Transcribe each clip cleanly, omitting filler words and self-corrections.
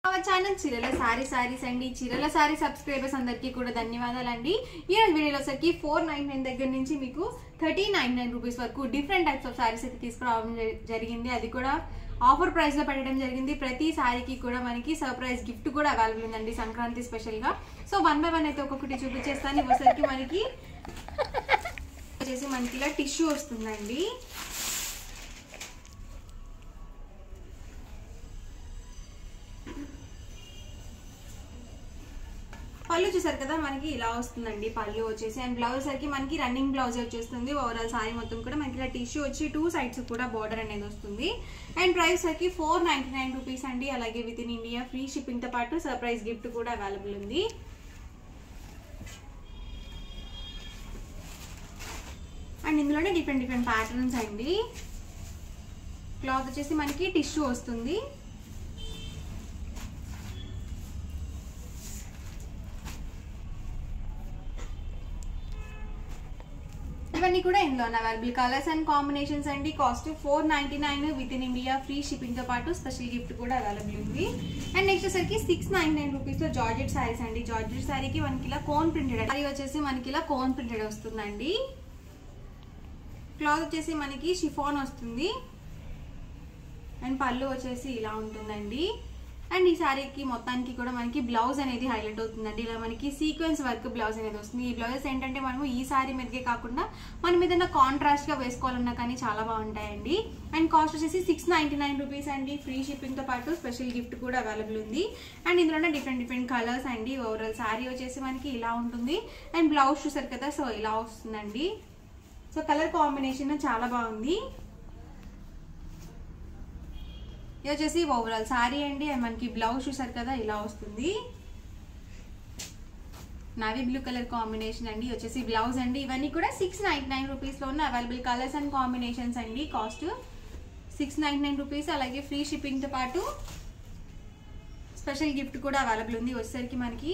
Our channel చీరల సారీస్ అండి. చీరల సారీ సబ్స్క్రైబర్స్ అందరికీ కూడా ధన్యవాదాలండి. ఈ రోజు వీడియోలో సరికి 499 దగ్గర నుంచి మీకు 1399 రూపీస్ వరకు డిఫరెంట్ టైప్స్ ఆఫ్ సారీస్ అయితే తీసుకురావడం జరిగింది. అది కూడా ఆఫర్ ప్రైస్ లో పెట్టడం జరిగింది. ప్రతి సారీకి కూడా మనకి సర్ప్రైజ్ గిఫ్ట్ కూడా అవైలబుల్ ఉందండి సంక్రాంతి స్పెషల్ గా. సో 1 by 1 అయితే ఒక్కొక్కటి చూపించేస్తాను. ఇవసరికి మనకి వచ్చేసి మనకి ఇలా టిష్యూ వస్తుందండి. పళ్ళు చూసారు కదా మనకి ఇలా వస్తుందండి. పళ్ళు వచ్చేసి అండ్ బ్లౌజ్ సరికి మనకి రన్నింగ్ బ్లౌజ్ వచ్చేస్తుంది. ఓవరాల్ సారీ మొత్తం కూడా మనకి ఇలా టిష్యూ వచ్చి 2 sides కూడా బార్డర్ అనేది వస్తుంది. అండ్ ప్రైస్ సరికి 499 రూపీస్ అండి. అలాగే with in India free shipping తో పాటు సర్ప్రైజ్ గిఫ్ట్ కూడా అవైలబుల్ ఉంది. అండ్ ఇందులోనే డిఫరెంట్ ప్యాటర్న్స్ అండి. క్లాత్ వచ్చేసి మనకి టిష్యూ వస్తుంది. ఇవన్నీ కూడా ఇందులో అవైలబుల్ కలర్స్ అండ్ కాంబినేషన్స్ అండి. Cost 499 with in India free shipping తో పాటు స్పెషల్ గిఫ్ట్ కూడా అవైలబుల్ ఉంది. అండ్ నెక్స్ట్ వచ్చేసరికి 699 రూపీస్ లో జార్జెట్ సారీస్ అండి. జార్జెట్ సారీకి మనకి ఇలా కోన్ ప్రింటెడ్ సారీ వచ్చేసి మనకి ఇలా కోన్ ప్రింటెడ్ వస్తుందండి. క్లాత్ వచ్చేసి మనకి షిఫాన్ వస్తుంది. అండ్ పళ్ళు వచ్చేసి ఇలా ఉంటుందండి. అండ్ ఈ సారీకి మొత్తానికి కూడా మనకి బ్లౌజ్ అనేది హైలైట్ అవుతుందండి. ఇలా మనకి సీక్వెన్స్ వర్క్ బ్లౌజ్ అనేది వస్తుంది. ఈ బ్లౌజెస్ ఏంటంటే మనము ఈ సారీ మీదకే కాకుండా మనం ఏదైనా కాంట్రాస్ట్ గా వేసుకోవాలన్నా కానీ చాలా బాగుంటాయండి. అండ్ కాస్ట్ వచ్చేసి 699 రూపీస్ అండి. ఫ్రీ షిప్పింగ్ తో పాటు స్పెషల్ గిఫ్ట్ కూడా అవైలబుల్ ఉంది. అండ్ ఇందులోనే డిఫరెంట్ కలర్స్ అండి. ఓవరాల్ సారీ వచ్చేసి మనకి ఇలా ఉంటుంది. అండ్ బ్లౌజ్ చూసారు కదా, సో ఇలా వస్తుందండి. సో కలర్ కాంబినేషన్ చాలా బాగుంది. ఇది వచ్చేసి ఓవరాల్ సారీ అండి. అండ్ మనకి బ్లౌజ్ చూసారు కదా ఇలా వస్తుంది. నావీ బ్లూ కలర్ కాంబినేషన్ అండి. వచ్చేసి బ్లౌజ్ అండి. ఇవన్నీ కూడా 699 రూపీస్ లో ఉన్న అవైలబుల్ కలర్స్ అండ్ కాంబినేషన్స్ అండి. Cost 699 rupees. అలాగే ఫ్రీ షిప్పింగ్ తో పాటు స్పెషల్ గిఫ్ట్ కూడా అవైలబుల్ ఉంది. వచ్చేసరికి మనకి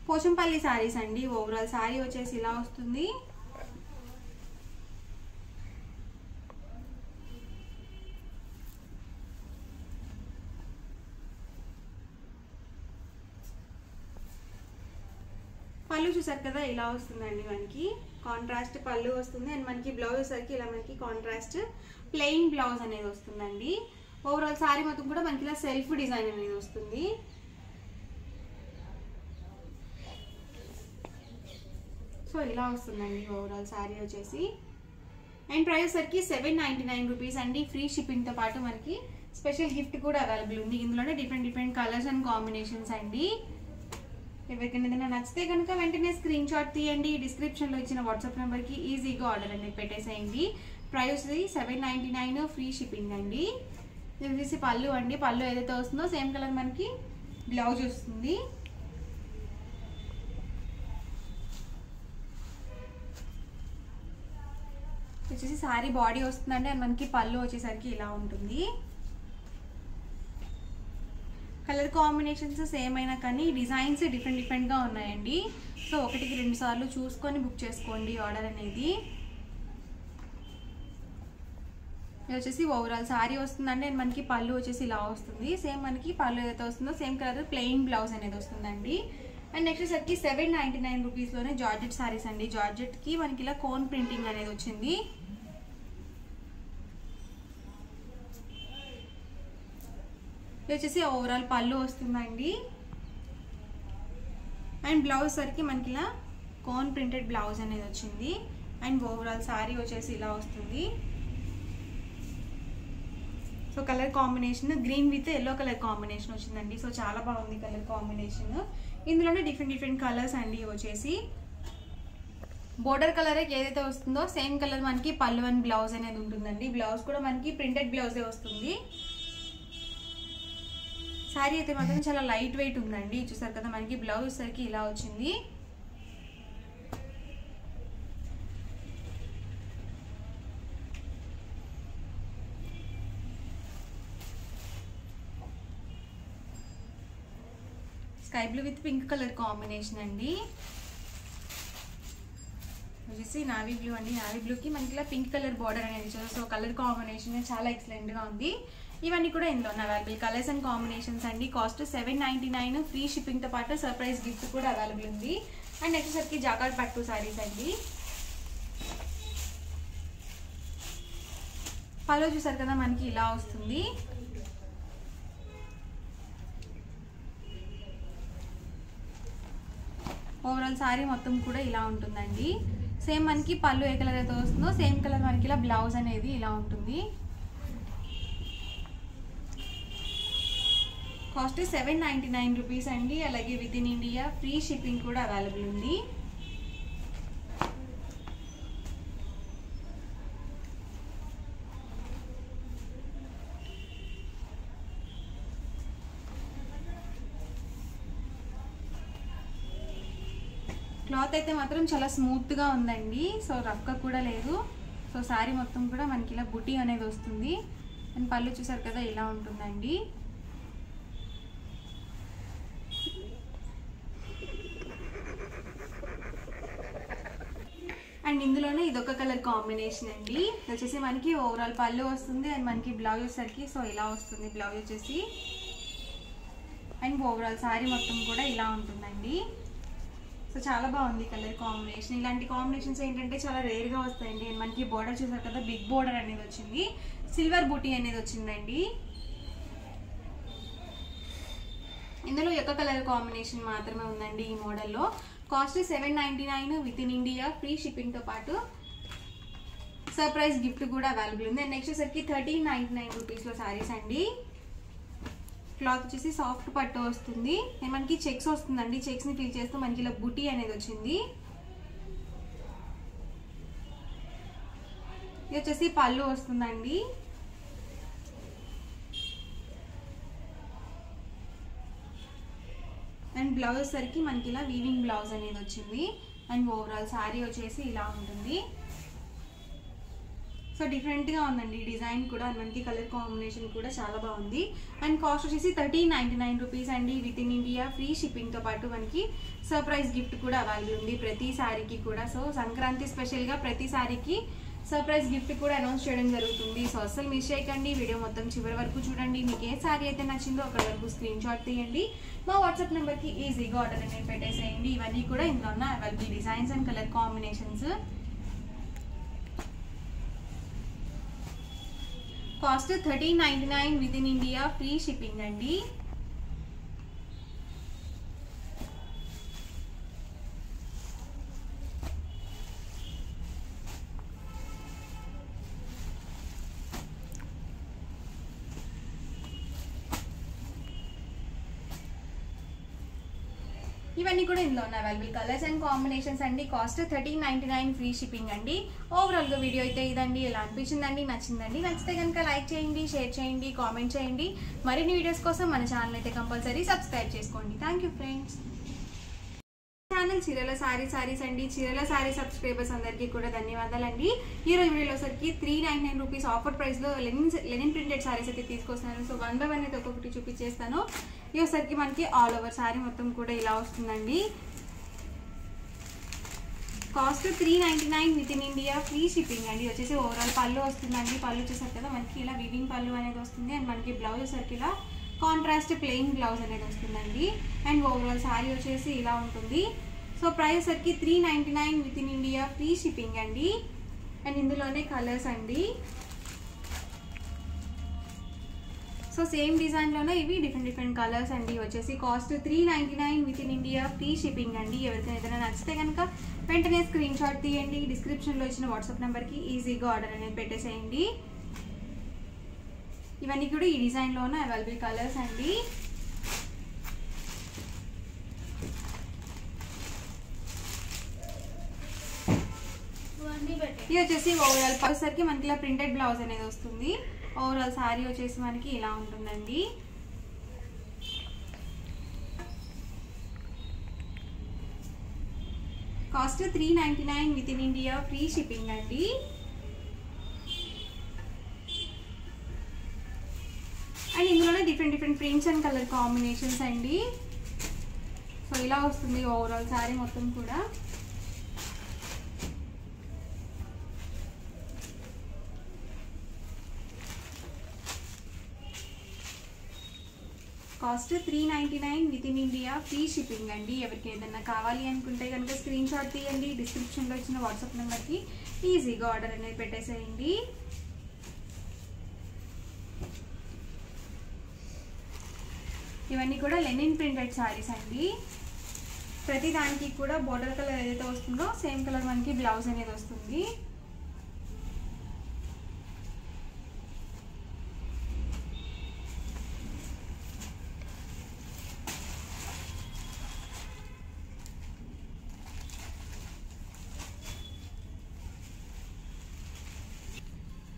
పోచంపల్లి సారీస్ అండి. ఓవరాల్ సారీ వచ్చేసి ఇలా వస్తుంది. పళ్ళు చూసారు కదా ఇలా వస్తుందండి. మనకి కాంట్రాస్ట్ పళ్ళు వస్తుంది. అండ్ మనకి బ్లౌజ్ సరికి ఇలా మనకి కాంట్రాస్ట్ ప్లెయిన్ బ్లౌజ్ అనేది వస్తుందండి. ఓవరాల్ సారీ మొత్తం కూడా మనకి ఇలా సెల్ఫ్ డిజైన్ అనేది వస్తుంది. సో ఇలా వస్తుందండి ఓవరాల్ సారీ వచ్చేసి. అండ్ ప్రైస్ సరికి 799 రూపీస్ అండి. ఫ్రీ షిప్పింగ్ తో పాటు మనకి స్పెషల్ గిఫ్ట్ కూడా అవైలబుల్ ఉంది. ఇందులోనే డిఫరెంట్ కలర్స్ అండ్ కాంబినేషన్స్ అండి. ఎవరికైనా ఏదైనా నచ్చితే కనుక వెంటనే స్క్రీన్ షాట్ తీయండి. డిస్క్రిప్షన్ లో ఇచ్చిన వాట్సాప్ నెంబర్ కి ఈజీగా ఆర్డర్ అనేది పెట్టేసేయండి. ప్రైస్ 799 ఫ్రీ షిప్పింగ్ అండి. ఇది వచ్చేసి పళ్ళు అండి. పళ్ళు ఏదైతే వస్తుందో సేమ్ కలర్ మనకి బ్లౌజ్ వస్తుంది. వచ్చేసి సారీ బాడీ వస్తుందండి. అండ్ మనకి పళ్ళు వచ్చేసరికి ఇలా ఉంటుంది. కలర్ కాంబినేషన్స్ సేమ్ అయినా కానీ డిజైన్స్ డిఫరెంట్ గా ఉన్నాయండి. సో 1-2 సార్లు చూసుకొని బుక్ చేసుకోండి ఆర్డర్ అనేది. ఇది వచ్చేసి ఓవరాల్ సారీ వస్తుందండి. అండ్ మనకి పళ్ళు వచ్చేసి ఇలా వస్తుంది. సేమ్ మనకి పళ్ళు ఏదైతే వస్తుందో సేమ్ కలర్ ప్లెయిన్ బ్లౌజ్ అనేది వస్తుందండి. అండ్ నెక్స్ట్ సరికి 799 రూపీస్ లోనే జార్జెట్ సారీస్ అండి. జార్జెట్ కి మనకి ఇలా కోన్ ప్రింటింగ్ అనేది వచ్చింది. ఇది వచ్చేసి ఓవరాల్ పళ్ళు వస్తుందండి. అండ్ బ్లౌజ్ సరికి మనకి ఇలా కోన్ ప్రింటెడ్ బ్లౌజ్ అనేది వచ్చింది. అండ్ ఓవరాల్ సారీ వచ్చేసి ఇలా వస్తుంది. So colour combination green with yellow colour combination వచ్చిందండి. సో చాలా బాగుంది కలర్ కాంబినేషన్. ఇందులోనే డిఫరెంట్ కలర్స్ అండి. వచ్చేసి బోర్డర్ కలర్ ఏదైతే వస్తుందో సేమ్ కలర్ మనకి పళ్ళు అండ్ బ్లౌజ్ అనేది ఉంటుందండి. బ్లౌజ్ కూడా మనకి ప్రింటెడ్ బ్లౌజే వస్తుంది. సారీ అయితే మాత్రం చాలా లైట్ వెయిట్ ఉందండి. చూసారు కదా మనకి బ్లౌజ్ సరికి ఇలా వచ్చింది. Sky blue with pink colour combination అండి. వచ్చేసి నావీ బ్లూ అండి. నావీ బ్లూకి మనకి ఇలా పింక్ కలర్ బార్డర్ అనేది ఇచ్చారు. సో కలర్ కాంబినేషన్ చాలా ఎక్సలెంట్గా ఉంది. ఇవన్నీ కూడా ఇందులో అవైలబుల్ కలర్స్ అండ్ కాంబినేషన్స్ అండి. కాస్ట్ 799, ఫ్రీ షిప్పింగ్తో పాటు సర్ప్రైజ్ గిఫ్ట్ కూడా అవైలబుల్ ఉంది. అండ్ వచ్చేసరికి జాకార్డ్ పట్టు సారీస్ అండి. పళ్ళు చూసారు కదా మనకి ఇలా వస్తుంది. ఓవరాల్ సారీ మొత్తం కూడా ఇలా ఉంటుందండి. సేమ్ మనకి పళ్ళు ఏ కలర్ అయితే వస్తుందో సేమ్ కలర్ మనకి ఇలా బ్లౌజ్ అనేది ఇలా ఉంటుంది. కాస్ట్ 799 రూపీస్ అండి. అలాగే with in India free shipping కూడా అవైలబుల్ ఉంది. క్లాత్ అయితే మాత్రం చాలా స్మూత్గా ఉందండి. సో రఫ్గా కూడా లేదు. సో శారీ మొత్తం కూడా మనకి ఇలా బుటీ అనేది వస్తుంది. అండ్ పళ్ళు చూసారు కదా ఇలా ఉంటుందండి. అండ్ ఇందులోనే ఇదొక కలర్ కాంబినేషన్ అండి. వచ్చేసి మనకి ఓవరాల్ పళ్ళు వస్తుంది అండ్ మనకి బ్లౌజ్ వచ్చేసరికి సో ఇలా వస్తుంది బ్లౌజ్ వచ్చేసి. అండ్ ఓవరాల్ శారీ మొత్తం కూడా ఇలా ఉంటుందండి. సో చాలా బాగుంది కలర్ కాంబినేషన్. ఇలాంటి కాంబినేషన్స్ ఏంటంటే చాలా రేర్గా వస్తాయండి. మనకి బోర్డర్ చూసారు కదా బిగ్ బోర్డర్ అనేది వచ్చింది. సిల్వర్ బూటీ అనేది వచ్చిందండి. ఇందులో ఒక కలర్ కాంబినేషన్ మాత్రమే ఉందండి ఈ మోడల్లో. Cost 799 within India free షిప్పింగ్తో పాటు సర్ప్రైజ్ గిఫ్ట్ కూడా అవైలబుల్ ఉంది. అండ్ నెక్స్ట్ వచ్చేసరికి 1399 రూపీస్లో శారీస్ అండి. క్లాత్ వచ్చేసి సాఫ్ట్ పట్టు వస్తుంది. మనకి చెక్స్ వస్తుందండి. చెక్స్ ని ఫిల్ చేస్తూ మనకి ఇలా బుటీ అనేది వచ్చింది. ఇది వచ్చేసి పళ్ళు వస్తుందండి. అండ్ బ్లౌజ్ సరికి మనకి ఇలా వీవింగ్ బ్లౌజ్ అనేది వచ్చింది. అండ్ ఓవరాల్ శారీ వచ్చేసి ఇలా ఉంటుంది. సో డిఫరెంట్గా ఉందండి డిజైన్ కూడా. మనకి కలర్ కాంబినేషన్ కూడా చాలా బాగుంది. అండ్ కాస్ట్ వచ్చేసి 1399 రూపీస్ అండి. విత్ ఇన్ ఇండియా ఫ్రీ షిప్పింగ్తో పాటు మనకి సర్ప్రైజ్ గిఫ్ట్ కూడా అవైలబుల్ ఉంది ప్రతి శారీకి కూడా. సో సంక్రాంతి స్పెషల్గా ప్రతి శారీకి సర్ప్రైజ్ గిఫ్ట్ కూడా అనౌన్స్ చేయడం జరుగుతుంది. సో అస్సలు మిస్ చేయకండి. వీడియో మొత్తం చివరి వరకు చూడండి. మీకు ఏ శారీ అయితే నచ్చిందో అక్కడ వరకు స్క్రీన్ షాట్ తీయండి. మా వాట్సాప్ నెంబర్కి ఈజీగా ఆర్డర్ అనేది పెట్టేసేయండి. ఇవన్నీ కూడా ఇందులో ఉన్న available designs and colour combinations. Cost 1399 with in India free shipping అండి. ఇవన్నీ కూడా ఇందులో ఉన్న అవైలబుల్ కలర్స్ అండ్ కాంబినేషన్స్ అండి. కాస్ట్ 1399 ఫ్రీ షిప్పింగ్ అండి. ఓవరాల్గా వీడియో అయితే ఇదండి. ఎలా అనిపించిందండి? నచ్చిందండి? నచ్చితే కనుక లైక్ చేయండి, షేర్ చేయండి, కామెంట్ చేయండి. మరిన్ని వీడియోస్ కోసం మన ఛానల్ అయితే కంపల్సరీ సబ్స్క్రైబ్ చేసుకోండి. Thank you friends. ఛానల్ చీరల సారీస్ అండి. చీరల సారీ సబ్స్క్రైబర్స్ అందరికీ కూడా ధన్యవాదాలండి. ఈ రోజు వీడియోలో సరికి 399 రూపీస్ ఆఫర్ ప్రైస్లో లెనిన్ ప్రింటెడ్ సారీస్ అయితే తీసుకొస్తున్నాను. సో 1 by 1 అయితే ఒక్కొక్కటి చూపించేస్తాను. ఈ సరికి మనకి ఆల్ ఓవర్ సారీ మొత్తం కూడా ఇలా వస్తుందండి. Cost 399 with in India free shipping అండి. వచ్చేసి ఓవరాల్ పళ్ళు వస్తుందండి. పళ్ళు వచ్చేసరికి కదా మనకి ఇలా వివింగ్ పళ్ళు అనేది వస్తుంది. అండ్ మనకి బ్లౌజ్ వచ్చేసరికి ఇలా కాంట్రాస్ట్ ప్లెయిన్ బ్లౌజ్ అనేది వస్తుందండి. అండ్ ఓవరాల్ శారీ వచ్చేసి ఇలా ఉంటుంది. సో ప్రైస్ సరికి 399 with in India free shipping అండి. అండ్ ఇందులోనే కలర్స్ అండి. సో సేమ్ డిజైన్లోనే ఇవి డిఫరెంట్ కలర్స్ అండి. వచ్చేసి cost 399 with in India free shipping అండి. ఎవరికైనా ఏదైనా నచ్చితే కనుక వెంటనే స్క్రీన్ షాట్ తీయండి. డిస్క్రిప్షన్లో ఇచ్చిన వాట్సాప్ నెంబర్కి ఈజీగా ఆర్డర్ అనేది పెట్టేసేయండి. ఇవన్నీ కూడా ఈ డిజైన్లో ఉన్న అవైలబుల్ కలర్స్ అండి. ఇది వచ్చేసి ఓవరాల్ పర్సర్కి మనకి ఇలా ప్రింటెడ్ బ్లౌజ్ అనేది వస్తుంది. ఓవరాల్ శారీ వచ్చేసి మనకి ఇలా ఉంటుందండి. Cost 399 with in India free shipping అండి. అండ్ ఇందులోనే different prints and colour combinations అండి. సో ఇలా వస్తుంది ఓవరాల్ శారీ మొత్తం కూడా. Cost 399 with in India, free shipping అండి. ఎవరికి ఏదైనా కావాలి అనుకుంటే కనుక స్క్రీన్ షాట్ తీయండి, డిస్క్రిప్షన్లో ఇచ్చిన వాట్సాప్ నెంబర్కి ఈజీగా ఆర్డర్ అనేది పెట్టేసేయండి. ఇవన్నీ కూడా లెనిన్ ప్రింటెడ్ సారీస్ అండి. ప్రతి దానికి కూడా బోర్డర్ కలర్ ఏదైతే వస్తుందో సేమ్ కలర్ మనకి బ్లౌజ్ అనేది వస్తుంది.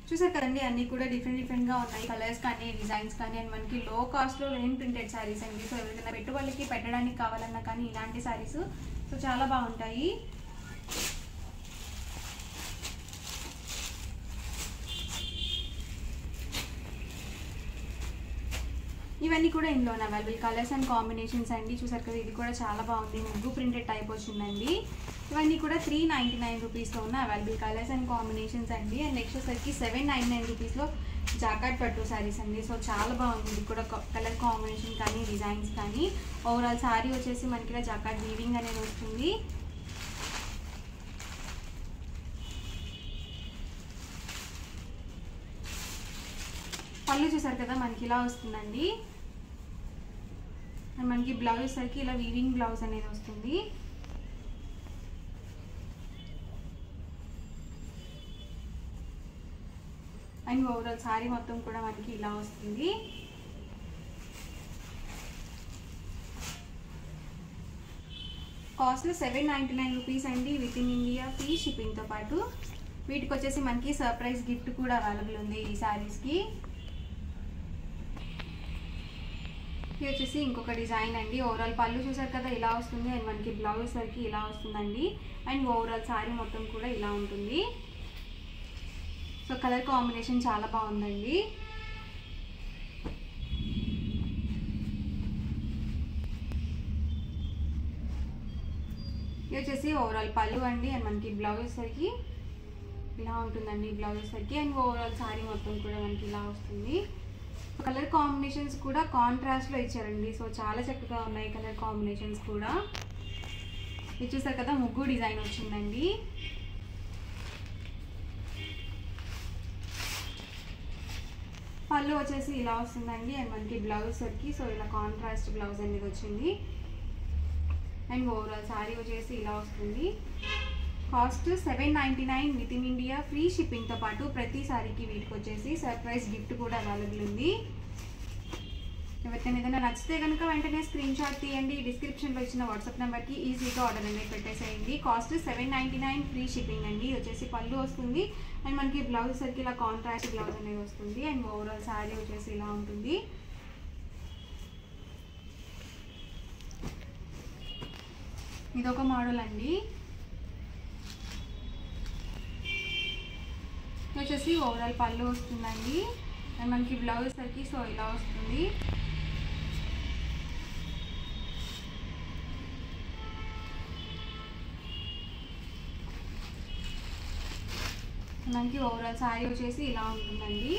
చూసారు కదండి, అన్నీ కూడా డిఫరెంట్గా ఉన్నాయి, కలర్స్ కానీ డిజైన్స్ కానీ. అండ్ మనకి లో కాస్ట్లో లెనిన్ ప్రింటెడ్ శారీస్ అండి. సో ఎవరికైనా పెట్టుబడికి పెట్టడానికి కావాలన్నా కానీ ఇలాంటి శారీస్ సో చాలా బాగుంటాయి. ఇవన్నీ కూడా ఇందులో అవైలబుల్ కలర్స్ అండ్ కాంబినేషన్స్ అండి. చూసారు కదా, ఇది కూడా చాలా బాగుంది, ముగ్గు ప్రింటెడ్ టైప్ వచ్చిందండి. ఇవన్నీ కూడా 399 రూపీస్లో ఉన్న అవైలబుల్ కలర్స్ అండ్ కాంబినేషన్స్ అండి. అండ్ నెక్స్ట్ వచ్చేసరికి 799 రూపీస్లో జాకాట్ పట్టు శారీస్ అండి. సో చాలా బాగుంది, ఇది కూడా కలర్ కాంబినేషన్ కానీ డిజైన్స్ కానీ. ఓవరాల్ శారీ వచ్చేసి మనకి ఇలా జాకాట్ వీవింగ్ అనేది వస్తుంది. పళ్ళు చూసారు కదా మనకి ఇలా వస్తుందండి. అండ్ మనకి బ్లౌజ్ సరికి ఇలా వీవింగ్ బ్లౌజ్ అనేది వస్తుంది. అండ్ ఓవరాల్ శారీ మొత్తం కూడా మనకి ఇలా వస్తుంది. కాస్ట్ 799 రూపీస్ అండి విత్ ఇన్ ఇండియా, ఫ్రీ షిప్పింగ్తో పాటు. వీటికి వచ్చేసి మనకి సర్ప్రైజ్ గిఫ్ట్ కూడా అవైలబుల్ ఉంది ఈ శారీస్కి. ఇది వచ్చేసి ఇంకొక డిజైన్ అండి. ఓవరాల్ పళ్ళు చూసారు కదా ఇలా వస్తుంది. అండ్ మనకి బ్లౌజ్ సరికి ఇలా వస్తుందండి. అండ్ ఓవరాల్ శారీ మొత్తం కూడా ఇలా ఉంటుంది. సో కలర్ కాంబినేషన్ చాలా బాగుందండి. ఇది వచ్చేసి ఓవరాల్ పళ్ళు అండి. అండ్ మనకి బ్లౌజ్ సరికి ఇలా ఉంటుందండి, బ్లౌజ్ సరికి. అండ్ ఓవరాల్ శారీ మొత్తం కూడా మనకి ఇలా వస్తుంది. కలర్ కాంబినేషన్స్ కూడా కాంట్రాస్ట్లో ఇచ్చారండి. సో చాలా చక్కగా ఉన్నాయి కలర్ కాంబినేషన్స్ కూడా. ఇది చూసారు కదా, ముగ్గు డిజైన్ వచ్చిందండి. పళ్ళు వచ్చేసి ఇలా వస్తుందండి. అండ్ మనకి బ్లౌజ్ సరికి సో ఇలా కాంట్రాస్ట్ బ్లౌజ్ అనేది వచ్చింది. అండ్ ఓవరాల్ శారీ వచ్చేసి ఇలా వస్తుంది. Cost 799 within India, free షిప్పింగ్తో పాటు ప్రతి సారీకి వీటికి వచ్చేసి సర్ప్రైజ్ గిఫ్ట్ కూడా అవైలబుల్ ఉంది. ఎవరికైనా ఏదైనా నచ్చితే కనుక వెంటనే స్క్రీన్ షాట్ తీయండి, డిస్క్రిప్షన్లో ఇచ్చిన వాట్సాప్ నెంబర్కి ఈజీగా ఆర్డర్ అనేది పెట్టేసేయండి. కాస్ట్ 799, ఫ్రీ షిప్పింగ్ అండి. వచ్చేసి పళ్ళు వస్తుంది. అండ్ మనకి బ్లౌజ్ సరికి ఇలా కాంట్రాస్ట్ బ్లౌజ్ అనేది వస్తుంది. అండ్ ఓవరాల్ శారీ వచ్చేసి ఇలా ఉంటుంది. ఇదొక మోడల్ అండి. వచ్చేసి ఓవరాల్ పళ్ళు వస్తుందండి. అండ్ మనకి బ్లౌజ్ సరికి సో ఇలా వస్తుంది. మనకి ఓవరాల్ శారీ వచ్చేసి ఇలా ఉంటుందండి.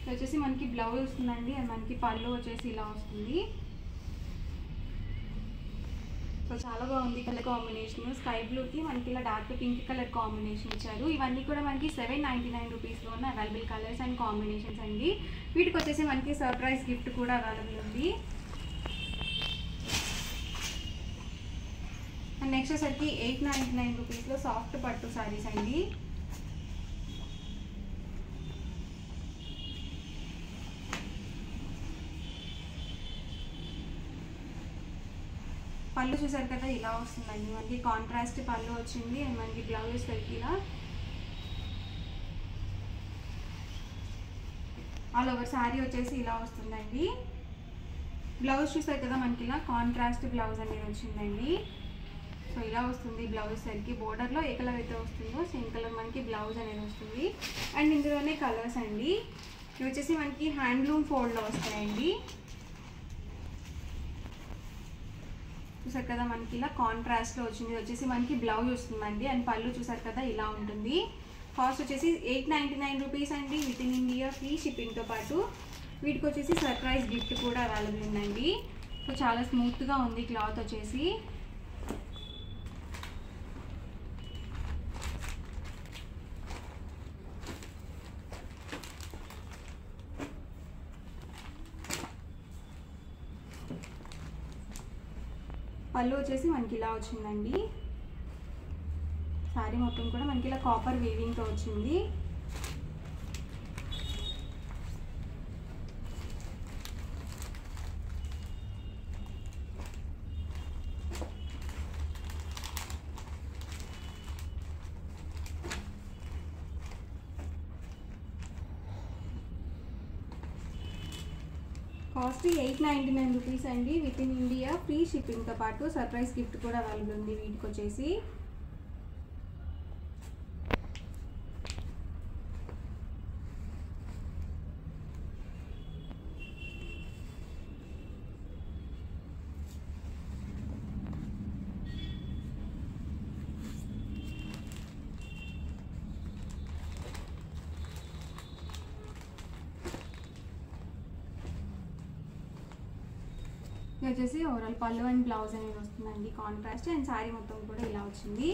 వచ్చేసి మనకి బ్లౌజ్ వస్తుందండి. అండ్ మనకి పళ్ళు వచ్చేసి ఇలా వస్తుంది. సో చాలా బాగుంది కలర్ కాంబినేషన్. స్కై బ్లూకి మనకి ఇలా డార్క్ పింక్ కలర్ కాంబినేషన్ ఇచ్చారు. ఇవన్నీ కూడా మనకి 799 రూపీస్లో ఉన్న అవైలబుల్ కలర్స్ అండ్ కాంబినేషన్స్ అండి. వీటికి వచ్చేసి మనకి సర్ప్రైజ్ గిఫ్ట్ కూడా అవైలబుల్ ఉంది. అండ్ నెక్స్ట్ వచ్చేసరికి 899 రూపీస్లో సాఫ్ట్ పట్టు సారీస్ అండి. పళ్ళు చూసారు కదా ఇలా వస్తుందండి. మనకి కాంట్రాస్ట్ పళ్ళు వచ్చింది. అండ్ మనకి బ్లౌజ్ సరికి ఇలా ఆల్ ఓవర్ శారీ వచ్చేసి ఇలా వస్తుందండి. బ్లౌజ్ చూసారు కదా మనకి ఇలా కాంట్రాస్ట్ బ్లౌజ్ అనేది వచ్చిందండి. సో ఇలా వస్తుంది బ్లౌజ్ సరికి. బోర్డర్లో ఏ కలర్ అయితే వస్తుందో సేమ్ కలర్ మనకి బ్లౌజ్ అనేది వస్తుంది. అండ్ ఇందులోనే కలర్స్ అండి. ఇవి వచ్చేసి మనకి హ్యాండ్లూమ్ ఫోల్డ్లో వస్తాయండి. చూసారు కదా మనకి ఇలా కాంట్రాస్ట్లో వచ్చింది. ఇది వచ్చేసి మనకి బ్లౌజ్ వస్తుందండి. అండ్ పళ్ళు చూసారు కదా ఇలా ఉంటుంది. కాస్ట్ వచ్చేసి 899 రూపీస్ అండి. విత్ ఇన్ ఇండియా ఫ్రీ షిప్పింగ్తో పాటు వీటికి వచ్చేసి సర్ప్రైజ్ గిఫ్ట్ కూడా అవైలబుల్ ఉందండి. సో చాలా స్మూత్గా ఉంది క్లాత్ వచ్చేసి. పళ్ళు వచ్చేసి మనకి ఇలా వచ్చిందండి. శారీ మొత్తం కూడా మనకి ఇలా కాపర్ వీవింగ్తో వచ్చింది. కాస్ట్ 899 రూపీస్ అండి. విత్ ఇన్ ఇండియా ఫ్రీ షిప్పింగ్తో పాటు సర్ప్రైజ్ గిఫ్ట్ కూడా అవైలబుల్ ఉంది వీటికి వచ్చేసి. ఇది వచ్చేసి ఓవరాల్ పళ్ళు అండ్ బ్లౌజ్ అనేది వస్తుందండి కాంట్రాస్ట్. అండ్ శారీ మొత్తం కూడా ఇలా వచ్చింది.